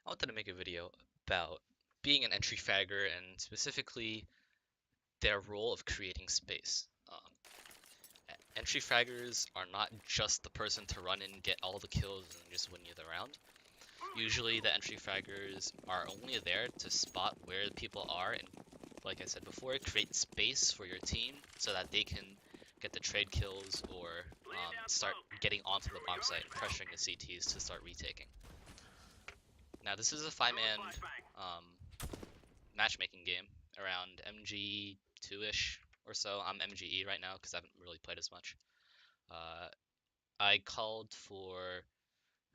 I wanted to make a video about being an entry fragger and specifically their role of creating space. Entry fraggers are not just the person to run in, get all the kills, and just win you the round. Usually the entry fraggers are only there to spot where people are and, like I said before, create space for your team so that they can get the trade kills or start getting onto the bomb site and pressuring the CTs to start retaking. Now this is a 5-man matchmaking game around MG2-ish or so. I'm MGE right now because I haven't really played as much. I called for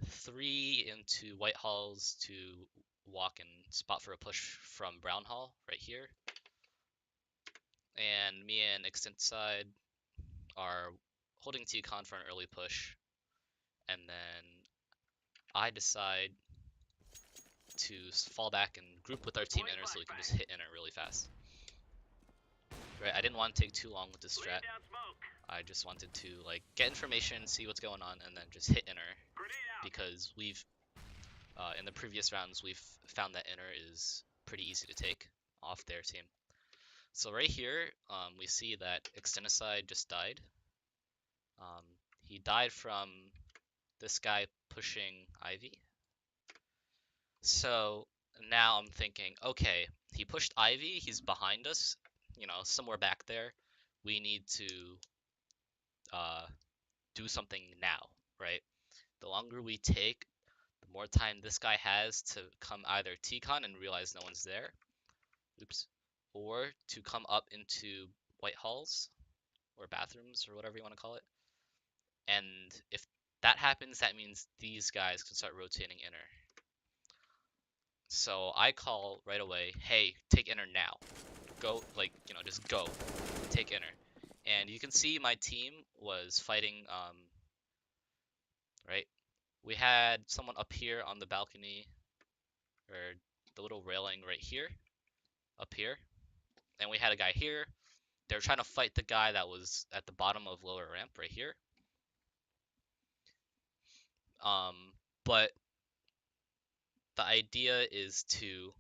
3 into White Halls to walk and spot for a push from Brown Hall right here. And me and Extent Side are holding T-Con for an early push. And then I decide to fall back and group with our team inner so we can just hit inner really fast. Right, I didn't want to take too long with this strat. I just wanted to like get information, see what's going on, and then just hit inner because we've in the previous rounds we've found that inner is pretty easy to take off their team. So right here we see that Extenicide just died. He died from this guy pushing Ivy. So now I'm thinking, okay, he pushed Ivy, he's behind us, you know, somewhere back there. We need to do something now, right? The longer we take, the more time this guy has to come either T-Con and realize no one's there, oops, or to come up into White Halls or bathrooms or whatever you want to call it. And if that happens, that means these guys can start rotating inner. So I call right away, hey, take inner now. Go, like, you know, just go. Take inner. And you can see my team was fighting, right? We had someone up here on the balcony, or the little railing right here, up here. And we had a guy here. They were trying to fight the guy that was at the bottom of lower ramp right here. But the idea is to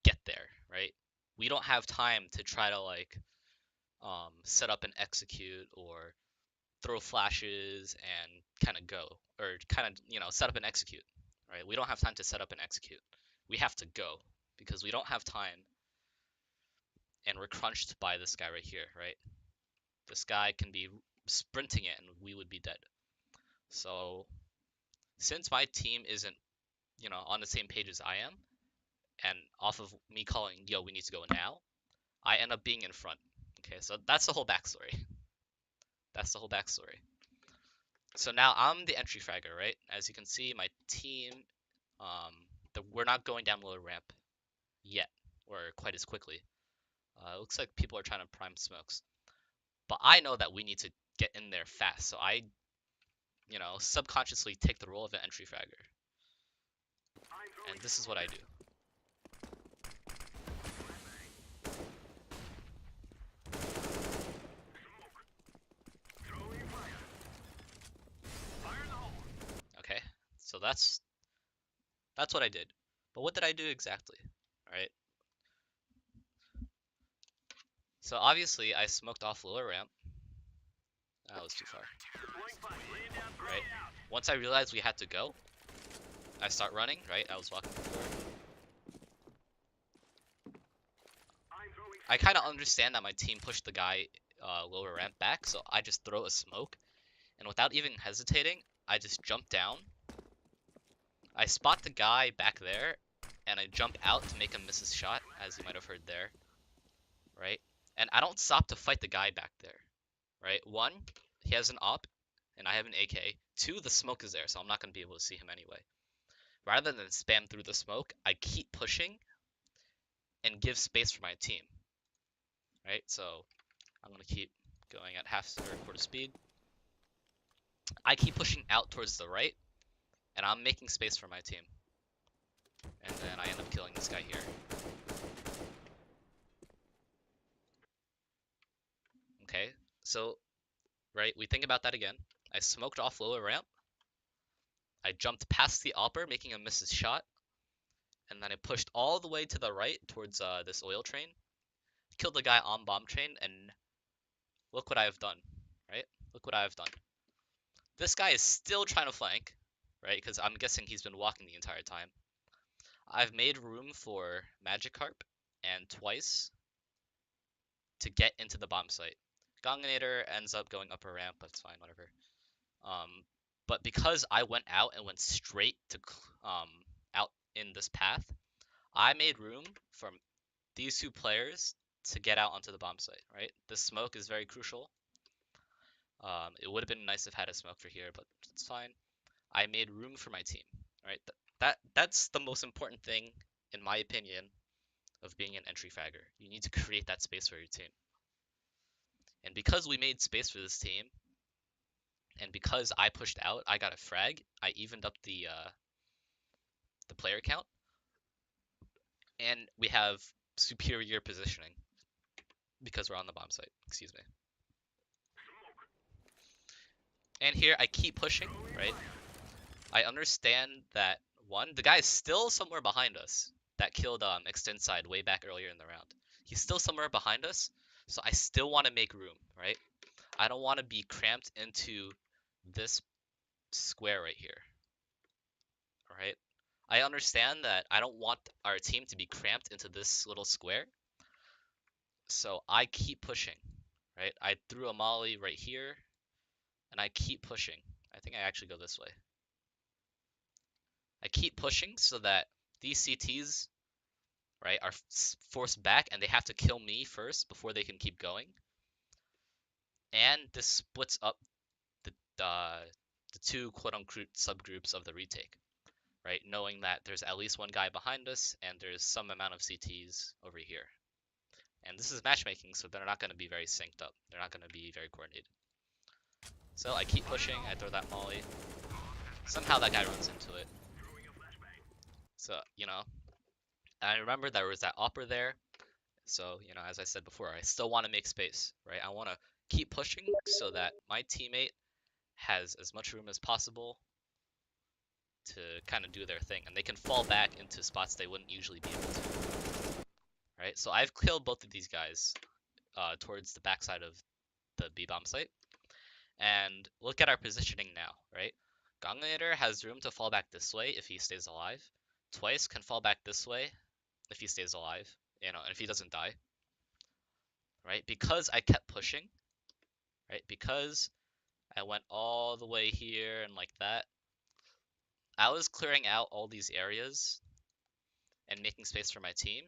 get there, right? We don't have time to try to like set up and execute or throw flashes and kind of go, or kind of, you know, set up and execute, right? We don't have time to set up and execute. We have to go because we don't have time and we're crunched by this guy right here, right? This guy can be sprinting it and we would be dead. So since my team isn't, you know, on the same page as I am, and off of me calling, yo, we need to go now, I end up being in front. Okay, so that's the whole backstory. That's the whole backstory. So now I'm the entry fragger, right? As you can see, my team, we're not going down lower ramp yet, or quite as quickly. It looks like people are trying to prime smokes. But I know that we need to get in there fast, so I, you know, subconsciously take the role of an entry fragger. And this is what I do. Okay, so that's what I did. But what did I do exactly? Alright. So obviously I smoked off lower ramp. That was too far. Right? Once I realized we had to go, I start running, right? I was walking forward. I kind of understand that my team pushed the guy lower ramp back, so I just throw a smoke. And without even hesitating, I just jump down. I spot the guy back there, and I jump out to make him miss his shot, as you might have heard there. Right? And I don't stop to fight the guy back there. Right? One, he has an op, and I have an AK. Two, the smoke is there, so I'm not going to be able to see him anyway. Rather than spam through the smoke, I keep pushing and give space for my team. Right? So I'm going to keep going at half or quarter speed. I keep pushing out towards the right, and I'm making space for my team. And then I end up killing this guy here. Okay, so, right, we think about that again. I smoked off lower ramp. I jumped past the upper, making him miss his shot. and then I pushed all the way to the right towards this oil train, killed the guy on bomb train, and look what I have done, right? Look what I have done. This guy is still trying to flank, right? Because I'm guessing he's been walking the entire time. I've made room for Magikarp and Twice to get into the bomb site. Gonganator ends up going up a ramp, but it's fine, whatever. But because I went out and went straight to out in this path, I made room for these two players to get out onto the bomb site, right? The smoke is very crucial. It would have been nice if I had a smoke for here, but it's fine. I made room for my team, right? That's the most important thing, in my opinion, of being an entry fragger. You need to create that space for your team. And because we made space for this team, and because I pushed out, I got a frag. I evened up the player count, and we have superior positioning because we're on the bomb site. Excuse me. And here I keep pushing, right? I understand that one, the guy is still somewhere behind us that killed Extend Side way back earlier in the round. He's still somewhere behind us, so I still want to make room, right? I don't want to be cramped into this square right here. Alright? I understand that I don't want our team to be cramped into this little square. So I keep pushing. Right? I threw a molly right here. And I keep pushing. I think I actually go this way. I keep pushing so that these CTs, right, are forced back and they have to kill me first before they can keep going. And this splits up the two quote-unquote subgroups of the retake. Right, knowing that there's at least one guy behind us and there's some amount of CTs over here. And this is matchmaking, so they're not going to be very synced up. They're not going to be very coordinated. So I keep pushing, I throw that molly. Somehow that guy runs into it. So, you know, I remember there was that opera there. So, you know, as I said before, I still want to make space, right? I want to keep pushing so that my teammate has as much room as possible to kind of do their thing, and they can fall back into spots they wouldn't usually be able to. Right, so I've killed both of these guys towards the backside of the B-bomb site, and look at our positioning now, right? Gonganator has room to fall back this way if he stays alive. Twice can fall back this way if he stays alive, you know, and if he doesn't die. Right, because I kept pushing, right, because I went all the way here and like that, I was clearing out all these areas and making space for my team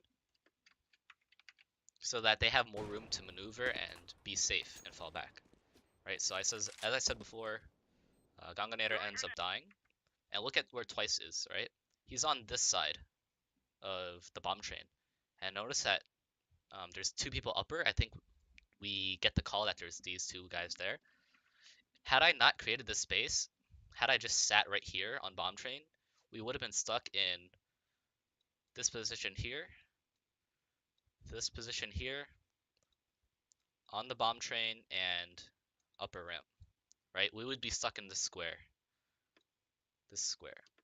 so that they have more room to maneuver and be safe and fall back. Right, so as I said before, Gonganator ends up dying. And look at where Twice is, right? He's on this side of the bomb train. And notice that there's two people upper. I think we get the call that there's these two guys there. Had I not created this space, had I just sat right here on bomb train, we would have been stuck in this position here, this position here, on the bomb train, and upper ramp, right? We would be stuck in this square.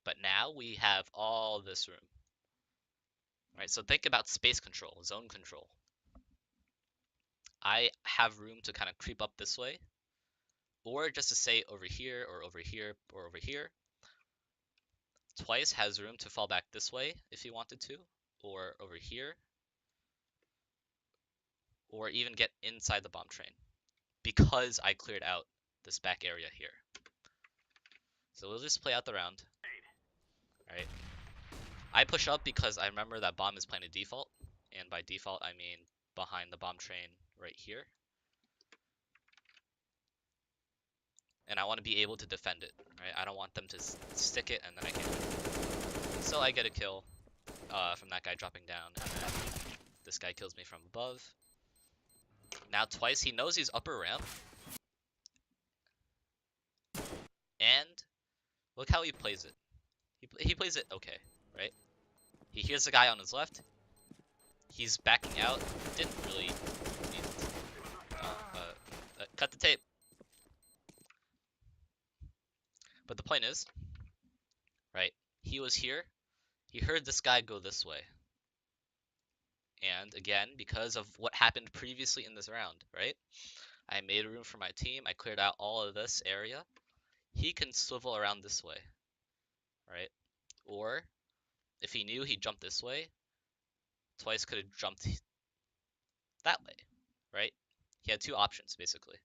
But now we have all this room, right? So think about space control, zone control. I have room to kind of creep up this way, or just to say over here, or over here, or over here. Twice has room to fall back this way if he wanted to, or over here, or even get inside the bomb train, because I cleared out this back area here. So we'll just play out the round. Alright. I push up because I remember that bomb is playing a default, and by default I mean behind the bomb train right here. And I want to be able to defend it, right? I don't want them to stick it and then I can't. So I get a kill from that guy dropping down, and then this guy kills me from above. Now Twice, he knows he's upper ramp. And look how he plays it. He plays it okay, right? He hears the guy on his left. He's backing out. Didn't really need cut the tape. But the point is, right? He was here. He heard this guy go this way. And again, because of what happened previously in this round, right? I made room for my team. I cleared out all of this area. He can swivel around this way, right? Or if he knew he jumped this way, Twice could have jumped that way, right? He had two options basically.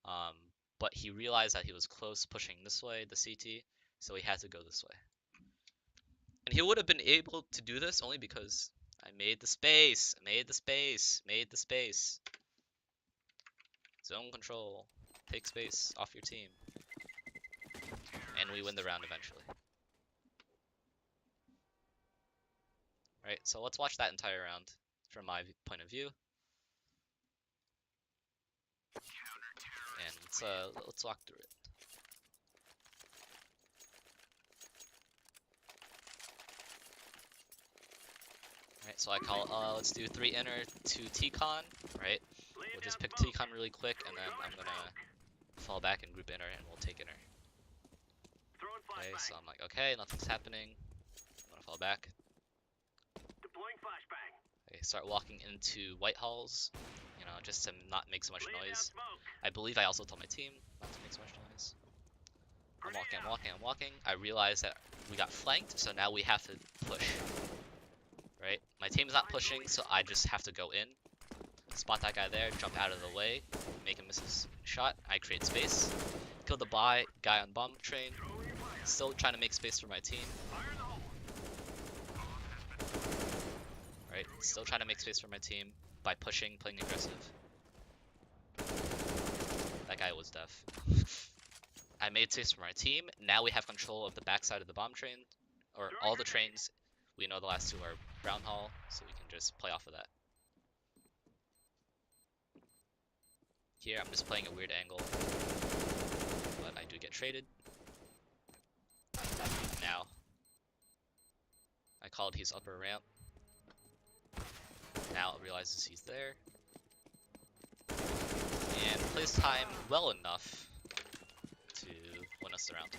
Um, but he realized that he was close pushing this way, the CT, so he had to go this way. And he would have been able to do this only because I made the space, made the space, made the space. Zone control, take space off your team. And we win the round eventually. Right, so let's watch that entire round from my point of view. And let's walk through it. Right, so I call let's do 3 inner, 2 T-con, right? We'll just pick T-con really quick, and then I'm gonna fall back and group inner, and we'll take inner. Okay, so I'm like, okay, nothing's happening. I'm gonna fall back. Okay, start walking into white halls, you know, just to not make so much noise. I believe I also told my team not to make so much noise. I'm walking. I realize that we got flanked, so now we have to push. Right? My team's not pushing, so I just have to go in. Spot that guy there, jump out of the way, make him miss his shot. I create space. Kill the guy on bomb train. Still trying to make space for my team. Right? Still trying to make space for my team by pushing, playing aggressive. That guy was deaf. I made space for my team. Now we have control of the backside of the bomb train, or all the trains. We know the last two are Brown Hall, so we can just play off of that. Here, I'm just playing a weird angle, but I do get traded. Now, I called he's upper ramp. Now it realizes he's there. And plays time well enough to win us the round.